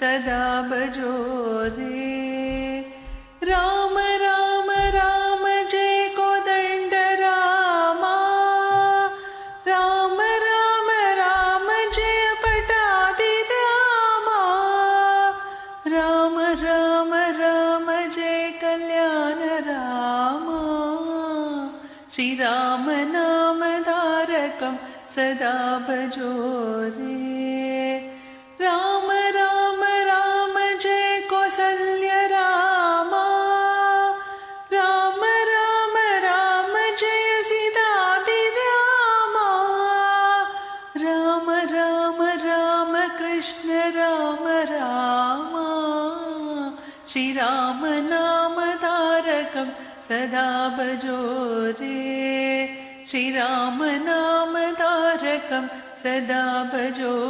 सदा भजो रे। राम राम राम जय कोदंड रामा, राम राम राम जय पट्टाभिरामा, राम राम राम जय कल्याण रामा। श्रीराम नाम धारकं सदा भजो रे। राम राम राम जय कौसल्य रामा, राम राम राम जय सीताभिरामा, राम राम राम कृष्ण राम रामा। श्रीराम नाम धारकं सदा भजो रे। श्रीराम नाम धारकं सदा भजो